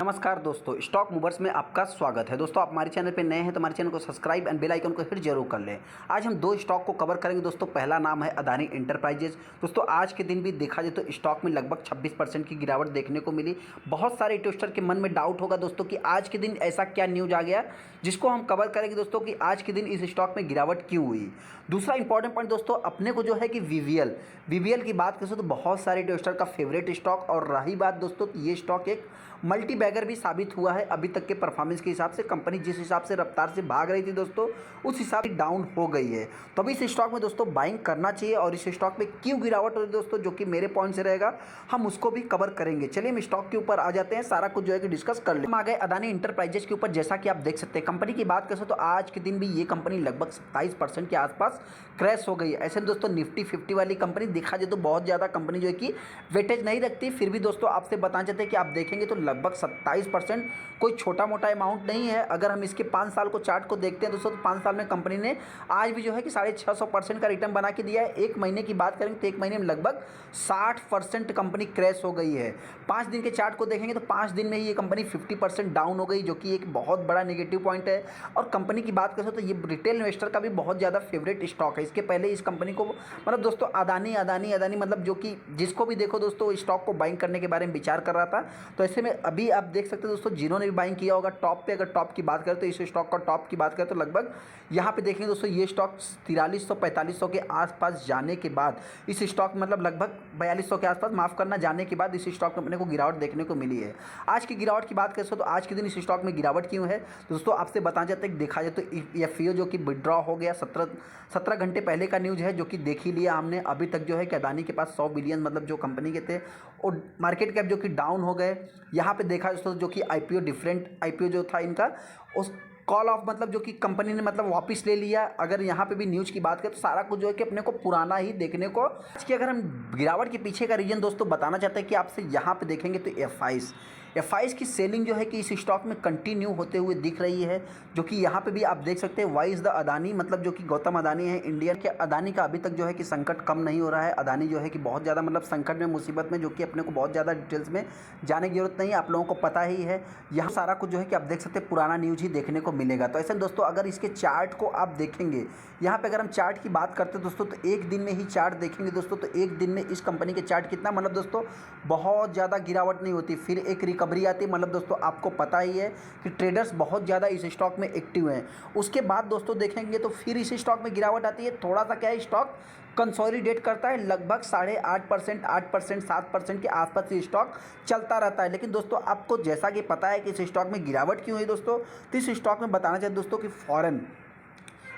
नमस्कार दोस्तों, stock movers में आपका स्वागत है। दोस्तों, आप हमारे चैनल पे नए हैं तो हमारे चैनल को सब्सक्राइब एंड बेल आइकन को हिट जरूर कर लें। आज हम दो स्टॉक को कवर करेंगे दोस्तों। पहला नाम है अदानी एंटरप्राइजेज। दोस्तों, आज के दिन भी देखा जाए तो स्टॉक में लगभग 26% की गिरावट देखने को मिली। बहुत सारे इन्वेस्टर के मन में डाउट होगा दोस्तों कि आज के दिन ऐसा क्या न्यूज आ गया, जिसको हम कवर करेंगे दोस्तों कि आज के दिन इस स्टॉक में गिरावट क्यों हुई। दूसरा इंपॉर्टेंट पॉइंट दोस्तों, अपने को जो है कि वीवीएल की बात करें तो बहुत सारे इन्वेस्टर का फेवरेट स्टॉक, और रही बात दोस्तों कि ये स्टॉक एक मल्टी बैगर भी साबित हुआ है। अभी तक के परफॉर्मेंस के हिसाब से कंपनी जिस हिसाब से रफ्तार से भाग रही थी दोस्तों, उस हिसाब से डाउन हो गई है। तो अभी इस स्टॉक में दोस्तों बाइंग करना चाहिए, और इस स्टॉक में क्यों गिरावट हो रही है दोस्तों, जो कि मेरे पॉइंट से रहेगा, हम उसको भी कवर करेंगे। चलिए हम स्टॉक के ऊपर आ जाते हैं, सारा कुछ जो है कि डिस्कस कर ले। हम आ गए अदानी इंटरप्राइजेज के ऊपर। जैसा कि आप देख सकते हैं, कंपनी की बात करें तो आज के दिन भी ये कंपनी लगभग 27% के आसपास क्रैश हो गई है। ऐसे में दोस्तों निफ्टी 50 वाली कंपनी देखा जाए तो बहुत ज़्यादा कंपनी जो है कि वेटेज नहीं रखती, फिर भी दोस्तों आपसे बताना चाहते हैं कि आप देखेंगे तो लगभग 27% कोई छोटा मोटा अमाउंट नहीं है। अगर हम इसके 5 साल को चार्ट को देखते हैं दोस्तों, तो 5 साल में कंपनी ने आज भी जो है कि 650% का रिटर्न बना के दिया है। एक महीने की बात करेंगे तो एक महीने में लगभग 60% कंपनी क्रैश हो गई है। 5 दिन के चार्ट को देखेंगे तो 5 दिन में ही ये कंपनी 50% डाउन हो गई, जो कि एक बहुत बड़ा नेगेटिव पॉइंट है। और कंपनी की बात करें तो ये रिटेल इन्वेस्टर का भी बहुत ज़्यादा फेवरेट स्टॉक है। इसके पहले इस कंपनी को मतलब दोस्तों अदानी अदानी अदानी मतलब जो कि जिसको भी देखो दोस्तों स्टॉक को बाइंग करने के बारे में विचार कर रहा था। तो ऐसे में अभी आप देख सकते हैं दोस्तों, जिन्होंने भी बाइंग किया होगा टॉप पे, अगर टॉप की बात करें तो इस स्टॉक का टॉप की बात करें तो लगभग यहाँ पे देखेंगे दोस्तों ये स्टॉक 4300-4500 के आसपास जाने के बाद इस स्टॉक मतलब लगभग 4200 के आसपास माफ़ करना जाने के बाद इस स्टॉक में अपने को गिरावट देखने को मिली है। आज की गिरावट की बात करें तो आज के दिन इस स्टॉक में गिरावट क्यों है दोस्तों, आपसे बताना चाहते हैं। देखा जाए तो एफपीओ जो कि विड्रॉ हो गया 17 घंटे पहले का न्यूज़ है, जो कि देख ही लिया हमने। अभी तक जो है कि अदानी के पास 100 बिलियन मतलब जो कंपनी के थे, और मार्केट कैप जो कि डाउन हो गए। यहाँ पे देखा दोस्तों जो कि आईपीओ जो था इनका, उस कॉल ऑफ मतलब जो कि कंपनी ने मतलब वापस ले लिया। अगर यहाँ पे भी न्यूज़ की बात करें तो सारा कुछ जो है कि अपने को पुराना ही देखने को। आज की अगर हम गिरावट के पीछे का रीजन दोस्तों बताना चाहते हैं कि आपसे यहाँ पे देखेंगे तो एफ की सेलिंग जो है कि इस स्टॉक में कंटिन्यू होते हुए दिख रही है, जो कि यहाँ पे भी आप देख सकते हैं। वाई इज़ द अदानी मतलब जो कि गौतम अदानी है इंडियन के। अदानी का अभी तक जो है कि संकट कम नहीं हो रहा है। अदानी जो है कि बहुत ज़्यादा मतलब संकट में, मुसीबत में, जो कि अपने को बहुत ज़्यादा डिटेल्स में जाने की जरूरत नहीं है, आप लोगों को पता ही है। यहाँ सारा कुछ जो है कि आप देख सकते हैं पुराना न्यूज़ ही देखने को मिलेगा। तो ऐसे दोस्तों अगर इसके चार्ट को आप देखेंगे, यहाँ पे अगर हम चार्ट की बात करते हैं दोस्तों, तो एक दिन में ही चार्ट देखेंगे दोस्तों, तो एक दिन में इस कंपनी के चार्ट कितना मतलब दोस्तों बहुत ज़्यादा गिरावट नहीं होती, फिर एक रिकवरी आती है। मतलब दोस्तों आपको पता ही है कि ट्रेडर्स बहुत ज़्यादा इस स्टॉक में एक्टिव हैं। उसके बाद दोस्तों देखेंगे तो फिर इस स्टॉक में गिरावट आती है। थोड़ा सा क्या है, स्टॉक कंसोलिडेट करता है, लगभग 8.5%, 8%, 7% के आसपास ये स्टॉक चलता रहता है। लेकिन दोस्तों आपको जैसा कि पता है कि इस स्टॉक में गिरावट क्यों हुई दोस्तों, तो इस स्टॉक में बताना चाहिए दोस्तों कि फॉरेन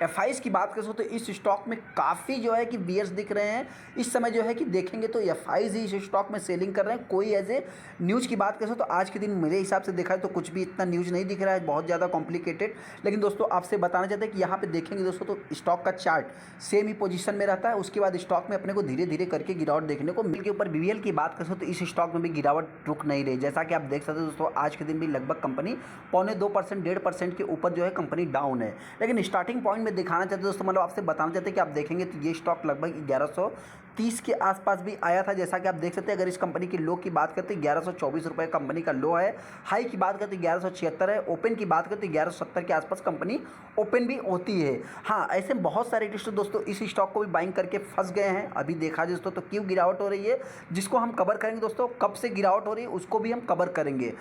एफ की बात करें तो इस स्टॉक में काफ़ी जो है कि बियर्स दिख रहे हैं इस समय। जो है कि देखेंगे तो एफ ही इस स्टॉक में सेलिंग कर रहे हैं। कोई एज ए न्यूज़ की बात करें तो आज के दिन मेरे हिसाब से देखा है तो कुछ भी इतना न्यूज़ नहीं दिख रहा है, बहुत ज़्यादा कॉम्प्लिकेटेड। लेकिन दोस्तों आपसे बताना चाहते हैं कि यहाँ पे देखेंगे दोस्तों तो स्टॉक का चार्ट सेम ही पोजीशन में रहता है। उसके बाद स्टॉक में अपने को धीरे धीरे करके गिरावट देखने को मिल के ऊपर बीवीएल की बात करें तो इस स्टॉक में भी गिरावट रुक नहीं रही। जैसा कि आप देख सकते हैं दोस्तों, आज के दिन भी लगभग कंपनी 0.25%, 1.5% के ऊपर जो है कंपनी डाउन है। लेकिन स्टार्टिंग पॉइंट में दिखाना चाहते दोस्तों, मतलब आपसे बताना चाहते हैं कि आप देखेंगे तो ये स्टॉक लगभग 1130 के आसपास भी आया था। जैसा कि आप देख सकते हैं, अगर इस कंपनी की लो की बात करते हैं 1124 रुपये कंपनी का लो है, हाई की बात करते हैं 1176 है, ओपन की बात करते हैं 1170 के आसपास कंपनी ओपन भी होती है। हाँ, ऐसे बहुत सारे दोस्तों इस स्टॉक को भी बाइंग करके फंस गए हैं। अभी देखा जाए दोस्तों तो क्यों गिरावट हो रही है, जिसको हम कवर करेंगे दोस्तों, कब से गिरावट हो रही है उसको भी हम कवर करेंगे।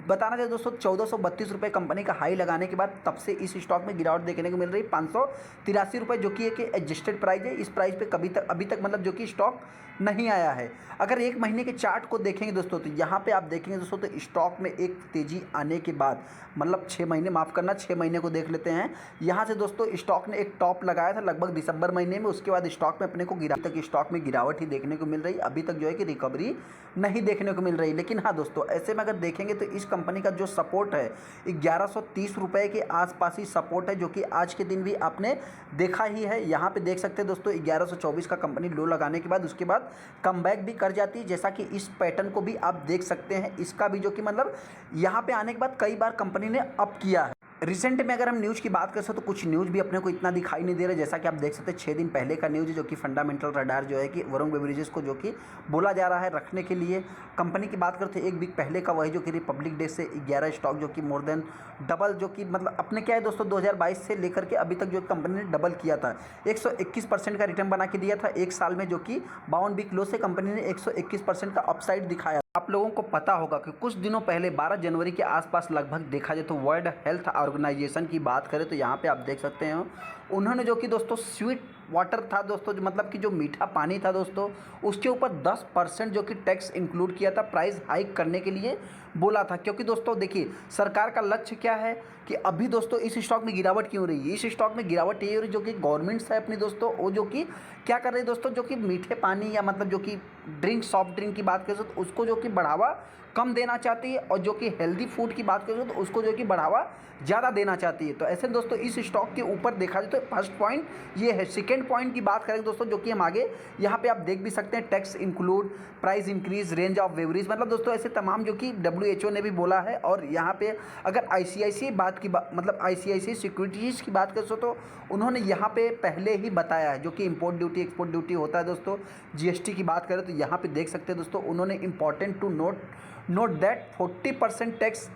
बताना चाहिए दोस्तों 1432 रुपये कंपनी का हाई लगाने के बाद तब से इस स्टॉक में गिरावट देखने को मिल रही है। 583 रुपये जो कि एक एडजस्टेड प्राइस है। इस प्राइस पे अभी तक मतलब जो कि स्टॉक नहीं आया है। अगर एक महीने के चार्ट को देखेंगे दोस्तों, तो यहाँ पे आप देखेंगे दोस्तों तो स्टॉक में एक तेज़ी आने के बाद मतलब 6 महीने, माफ़ करना 6 महीने को देख लेते हैं। यहाँ से दोस्तों स्टॉक ने एक टॉप लगाया था लगभग दिसंबर महीने में। उसके बाद स्टॉक में अपने को तक स्टॉक में गिरावट ही देखने को मिल रही, अभी तक जो है कि रिकवरी नहीं देखने को मिल रही। लेकिन हाँ दोस्तों, ऐसे में अगर देखेंगे तो इस कंपनी का जो सपोर्ट है 1130 रुपये के आसपास ही सपोर्ट है, जो कि आज के दिन भी आपने देखा ही है। यहाँ पे देख सकते हैं दोस्तों 1124 का कंपनी लो लगाने के बाद उसके बाद कमबैक भी कर जाती है। जैसा कि इस पैटर्न को भी आप देख सकते हैं, इसका भी जो कि मतलब यहाँ पे आने के बाद कई बार कंपनी ने अप किया है। रिसेंट में अगर हम न्यूज़ की बात कर सकते तो कुछ न्यूज़ भी अपने को इतना दिखाई नहीं दे रहा, जैसा कि आप देख सकते हैं 6 दिन पहले का न्यूज़ है जो कि फंडामेंटल रडार जो है कि वरुण बेवरेजेस को जो कि बोला जा रहा है रखने के लिए। कंपनी की बात करते हैं एक वीक पहले का, वही जो कि रिपब्लिक डे से 11 स्टॉक जो कि मोर देन डबल, जो कि मतलब अपने क्या है दोस्तों 2022 से लेकर के अभी तक जो कंपनी ने डबल किया था। 121% का रिटर्न बना के दिया था एक साल में, जो कि 52 वीक लो से कंपनी ने 121% का अपसाइड दिखाया। आप लोगों को पता होगा कि कुछ दिनों पहले 12 जनवरी के आसपास लगभग देखा जाए तो वर्ल्ड हेल्थ ऑर्गेनाइजेशन की बात करें तो यहाँ पे आप देख सकते हैं उन्होंने जो कि दोस्तों स्वीट वाटर था दोस्तों, जो मतलब कि जो मीठा पानी था दोस्तों, उसके ऊपर 10% जो कि टैक्स इंक्लूड किया था, प्राइस हाइक करने के लिए बोला था। क्योंकि दोस्तों देखिए सरकार का लक्ष्य क्या है कि अभी दोस्तों इस स्टॉक में गिरावट क्यों हो रही है, इस स्टॉक में गिरावट ये हो रही है जो कि गवर्नमेंट्स है अपनी दोस्तों, वो जो कि क्या कर रही है दोस्तों, जो कि मीठे पानी या मतलब जो कि ड्रिंक सॉफ्ट ड्रिंक की बात करें तो उसको जो कि बढ़ावा कम देना चाहती है, और जो कि हेल्दी फूड की बात करें तो उसको जो कि बढ़ावा ज़्यादा देना चाहती है। तो ऐसे दोस्तों इस स्टॉक के ऊपर देखा जाए तो फर्स्ट पॉइंट ये है। सेकेंड पॉइंट की बात करें दोस्तों, जो कि हम आगे यहाँ पे आप देख भी सकते हैं, tax include, price increase, range of beverage, मतलब दोस्तों ऐसे तमाम जो कि WHO ने भी बोला है। और यहाँ पे अगर ICICI मतलब ICICI सिक्योरिटीज़ की बात करें तो उन्होंने यहाँ पे पहले ही बताया है, जो कि इंपोर्ट ड्यूटी एक्सपोर्ट ड्यूटी होता है दोस्तों, GST की बात करें तो यहाँ पे देख सकते हैं दोस्तों, उन्होंने important to note that 40% tax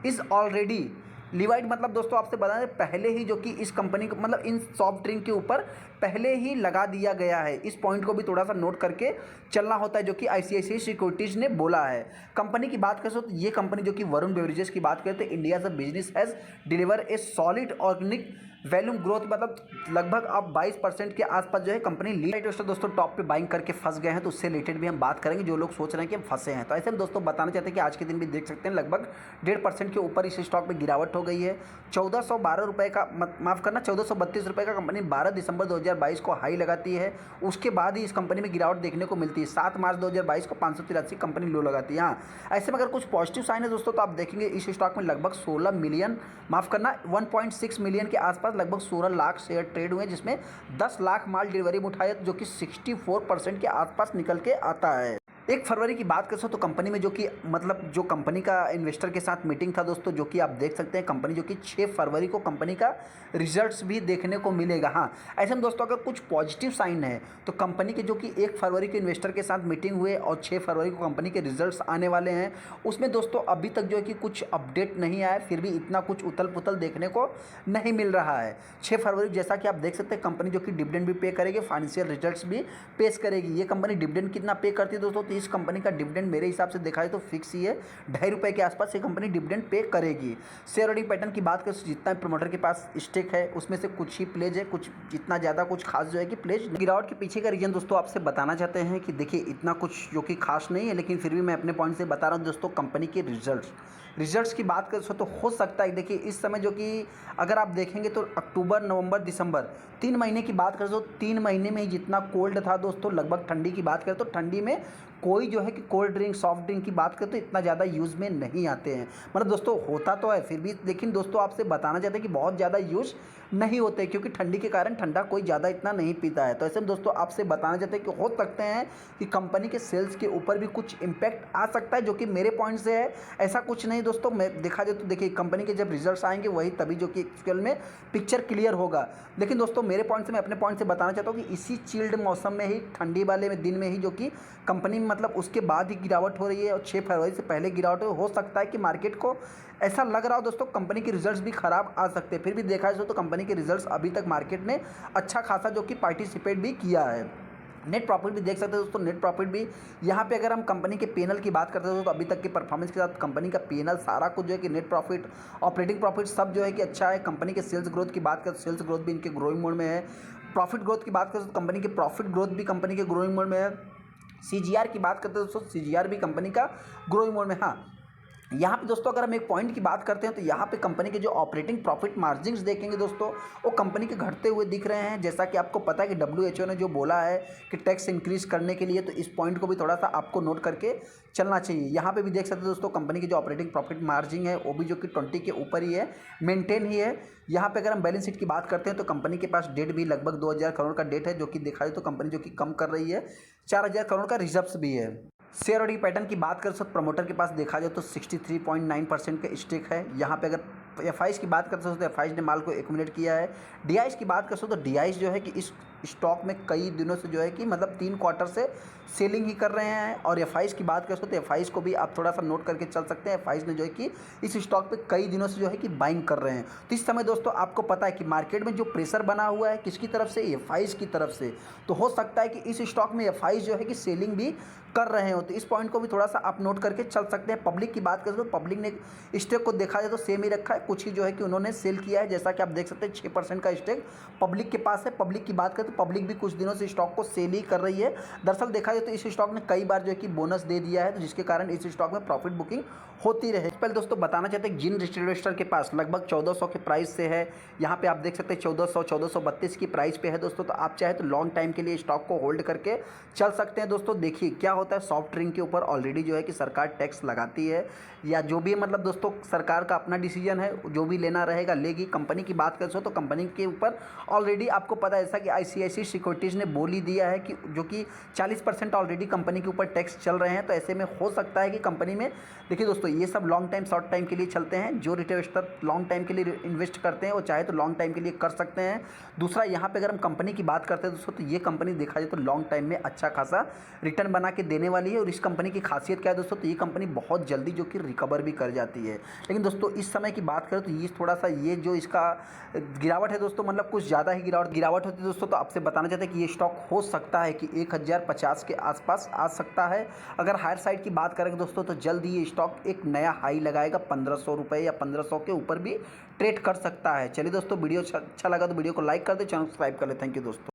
is already levied, मतलब दोस्तों आपसे बता दें पहले ही जो कि इस कंपनी को मतलब इन सॉफ्ट ड्रिंक के ऊपर पहले ही लगा दिया गया है। इस पॉइंट को भी थोड़ा सा नोट करके चलना होता है, जो कि ICICI सिक्योरिटीज़ ने बोला है। कंपनी की बात करें तो ये कंपनी जो कि वरुण बेवरेजेस की बात करते हैं, इंडिया से business has deliver A solid organic volume growth, मतलब लगभग अब 22% के आसपास जो है कंपनी लीड दोस्तों टॉप पे बाइंग करके फंस गए हैं। तो उससे रिलेटेड भी हम बात करेंगे, जो लोग सोच रहे हैं कि हम फंसे हैं। तो ऐसे हम दोस्तों बताना चाहते हैं कि आज के दिन भी देख सकते हैं लगभग 1.5% के ऊपर इस स्टॉक में गिरावट हो गई है। 1412 रुपये का, माफ़ करना 1432 रुपये का कंपनी 12 दिसंबर 2022 को हाई लगाती है, उसके बाद ही इस कंपनी में गिरावट देखने को मिलती है। 7 मार्च 2022 को 583 कंपनी लो लगाती है। हाँ, ऐसे में अगर कुछ पॉजिटिव साइन है दोस्तों तो आप देखेंगे इस स्टॉक में लगभग 16 मिलियन, माफ़ करना 1.6 मिलियन के आसपास लगभग 16 लाख शेयर ट्रेड हुए, जिसमें 10 लाख माल डिलीवरी उठाए, जो कि 64% के आसपास निकल के आता है। 1 फरवरी की बात करें तो कंपनी में जो कि मतलब जो कंपनी का इन्वेस्टर के साथ मीटिंग था दोस्तों, जो कि आप देख सकते हैं कंपनी जो कि 6 फरवरी को कंपनी का रिजल्ट्स भी देखने को मिलेगा। हाँ, ऐसे में दोस्तों अगर कुछ पॉजिटिव साइन है तो कंपनी के जो कि 1 फरवरी के इन्वेस्टर के साथ मीटिंग हुए और 6 फरवरी को कंपनी के रिजल्ट्स आने वाले हैं, उसमें दोस्तों अभी तक जो है कि कुछ अपडेट नहीं आया, फिर भी इतना कुछ उथल पुथल देखने को नहीं मिल रहा है। 6 फरवरी जैसा कि आप देख सकते हैं कंपनी जो कि डिविडेंड भी पे करेगी, फाइनेंशियल रिजल्ट्स भी पेश करेगी। ये कंपनी डिविडेंड कितना पे करती है दोस्तों, इस कंपनी का डिविडेंड मेरे हिसाब से देखा जाए तो फिक्स ही है, ₹2.5 के आसपास ये कंपनी डिविडेंड पे करेगी। शेयर होल्डिंग पैटर्न की बात करें तो जितना प्रमोटर के पास स्टेक है उसमें से कुछ ही प्लेज है, कुछ जितना ज़्यादा कुछ खास जो है कि प्लेज। गिरावट के पीछे का रीजन दोस्तों आपसे बताना चाहते हैं कि देखिए इतना कुछ जो कि खास नहीं है, लेकिन फिर भी मैं अपने पॉइंट से बता रहा हूँ दोस्तों। कंपनी के रिजल्ट्स की बात करें तो हो सकता है देखिए इस समय जो कि अगर आप देखेंगे तो अक्टूबर नवंबर दिसंबर 3 महीने की बात करें तो 3 महीने में ही जितना कोल्ड था दोस्तों, लगभग ठंडी की बात करें तो ठंडी में कोई जो है कि कोल्ड ड्रिंक सॉफ्ट ड्रिंक की बात करें तो इतना ज़्यादा यूज़ में नहीं आते हैं। मतलब दोस्तों होता तो है फिर भी, लेकिन दोस्तों आपसे बताना चाहते हैं कि बहुत ज़्यादा यूज़ नहीं होते, क्योंकि ठंडी के कारण ठंडा कोई ज़्यादा इतना नहीं पीता है। तो ऐसे में दोस्तों आपसे बताना चाहते हैं कि हो सकते हैं कि कंपनी के सेल्स के ऊपर भी कुछ इम्पैक्ट आ सकता है, जो कि मेरे पॉइंट से है। ऐसा कुछ नहीं दोस्तों, मैं देखा जाए तो देखिए कंपनी के जब रिजल्ट्स आएंगे वही तभी जो कि एक्चुअल में पिक्चर क्लियर होगा। लेकिन दोस्तों मेरे पॉइंट से, मैं अपने पॉइंट से बताना चाहता हूँ कि इसी चिल्ड मौसम में ही, ठंडी वाले में दिन में ही जो कि कंपनी में मतलब उसके बाद ही गिरावट हो रही है, और 6 फरवरी से पहले गिरावट हो सकता है कि मार्केट को ऐसा लग रहा हो दोस्तों कंपनी के रिजल्ट्स भी खराब आ सकते हैं। फिर भी देखा जाए तो कंपनी के रिजल्ट्स अभी तक मार्केट ने अच्छा खासा जो कि पार्टिसिपेट भी किया है। नेट प्रॉफिट भी देख सकते हैं दोस्तों, नेट प्रॉफिट भी यहाँ पे अगर हम कंपनी के पीएनएल की बात करते हैं तो अभी तक के परफॉर्मेंस के साथ कंपनी का पीएनएल सारा कुछ जो है कि नेट प्रॉफिट, ऑपरेटिंग प्रॉफिट सब जो है कि अच्छा है। कंपनी के सेल्स ग्रोथ की बात करें तो सेल्स ग्रोथ भी इनके ग्रोइंग मोड में है। प्रॉफिट ग्रोथ की बात करें तो कंपनी के प्रॉफिट ग्रोथ भी कंपनी के ग्रोइंग मोड में है। CGR की बात करते हैं दोस्तों, CGR भी कंपनी का ग्रोइंग मोड में। हाँ, यहाँ पे दोस्तों अगर हम एक पॉइंट की बात करते हैं तो यहाँ पे कंपनी के जो ऑपरेटिंग प्रॉफिट मार्जिन्स देखेंगे दोस्तों, वो कंपनी के घटते हुए दिख रहे हैं। जैसा कि आपको पता है कि WHO ने जो बोला है कि टैक्स इंक्रीज करने के लिए, तो इस पॉइंट को भी थोड़ा सा आपको नोट करके चलना चाहिए। यहाँ पे भी देख सकते हैं दोस्तों कंपनी की जो ऑपरेटिंग प्रॉफिट मार्जिन है वो भी जो कि 20 के ऊपर ही है, मेंटेन ही है। यहाँ पे अगर हम बैलेंस शीट की बात करते हैं तो कंपनी के पास डेट भी लगभग 2000 करोड़ का डेट है, जो कि देखा जाए तो कंपनी जो कि कम कर रही है। 4000 करोड़ का रिजर्व्स भी है। शेयर होल्डिंग पैटर्न की बात करें तो प्रमोटर के पास देखा जाए तो 63.9% का स्टेक है। यहाँ पे अगर एफ की बात करते हैं तो एफ ने माल को एक्यूमुलेट किया है। डी की बात करते हो तो डी जो है कि इस स्टॉक में कई दिनों से जो है कि मतलब 3 क्वार्टर से सेलिंग ही कर रहे हैं। और एफ की बात करते हो तो एफ को भी आप थोड़ा सा नोट करके चल सकते हैं। एफ ने जो है कि इस स्टॉक पे कई दिनों से जो है कि बाइंग कर रहे हैं। तो इस समय दोस्तों आपको पता है कि मार्केट में जो प्रेशर बना हुआ है किसकी तरफ से, एफ की तरफ से। तो हो सकता है कि इस स्टॉक में एफ जो है कि सेलिंग भी कर रहे हो, तो इस पॉइंट को भी थोड़ा सा आप नोट करके चल सकते हैं। पब्लिक की बात करें तो पब्लिक ने स्टेक को देखा जाए तो सेम ही रखा है, कुछ ही जो है कि उन्होंने सेल किया है। जैसा कि आप देख सकते हैं 6% का स्टेक पब्लिक के पास है। पब्लिक की बात करें तो पब्लिक भी कुछ दिनों से स्टॉक को सेल ही कर रही है। दरअसल देखा जाए तो इस स्टॉक ने कई बार जो है कि बोनस दे दिया है, तो जिसके कारण इस स्टॉक में प्रॉफिट बुकिंग होती रहे। पहले दोस्तों बताना चाहते हैं जिन डिस्ट्रीब्यूटर के पास लगभग 1400 के प्राइस से है, यहाँ पे आप देख सकते हैं 1432 की प्राइस पे है दोस्तों। तो आप चाहे तो लॉन्ग टाइम के लिए स्टॉक को होल्ड करके चल सकते हैं दोस्तों। देखिए क्या होता है, सॉफ्ट ड्रिंक के ऊपर ऑलरेडी जो है कि सरकार टैक्स लगाती है, या जो भी मतलब दोस्तों सरकार का अपना डिसीजन है, जो भी लेना रहेगा लेगी। कंपनी की बात करें तो कंपनी के ऊपर ऑलरेडी आपको पता है, ऐसा कि ICICI सिक्योरिटीज़ ने बोल ही दिया है कि जो कि 40% ऑलरेडी कंपनी के ऊपर टैक्स चल रहे हैं। तो ऐसे में हो सकता है कि कंपनी में, देखिए दोस्तों ये सब लॉन्ग टाइम शॉर्ट टाइम के लिए चलते हैं। जो रिटेल इन्वेस्टर लॉन्ग टाइम के लिए इन्वेस्ट करते हैं वो चाहे तो लॉन्ग टाइम के लिए कर सकते हैं। दूसरा यहाँ पे अगर हम कंपनी की बात करते हैं दोस्तों, तो ये कंपनी देखा जाए तो लॉन्ग टाइम में अच्छा खासा रिटर्न बना के देने वाली है। और इस कंपनी की खासियत क्या है दोस्तों, तो ये कंपनी बहुत जल्दी जो कि रिकवर भी कर जाती है। लेकिन दोस्तों इस समय की बात करें तो ये थोड़ा सा ये जो इसका गिरावट है दोस्तों, मतलब कुछ ज़्यादा ही गिरावट होती है दोस्तों। तो आपसे बताना चाहते हैं कि ये स्टॉक हो सकता है कि 1050 के आसपास आ सकता है। अगर हायर साइड की बात करें दोस्तों तो जल्द ही ये स्टॉक एक नया हाई लगाएगा, 1500 रुपये या 1500 के ऊपर भी ट्रेड कर सकता है। चलिए दोस्तों, वीडियो अच्छा लगा तो वीडियो को लाइक कर दे, चैनल सब्सक्राइब कर ले। थैंक यू दोस्तों।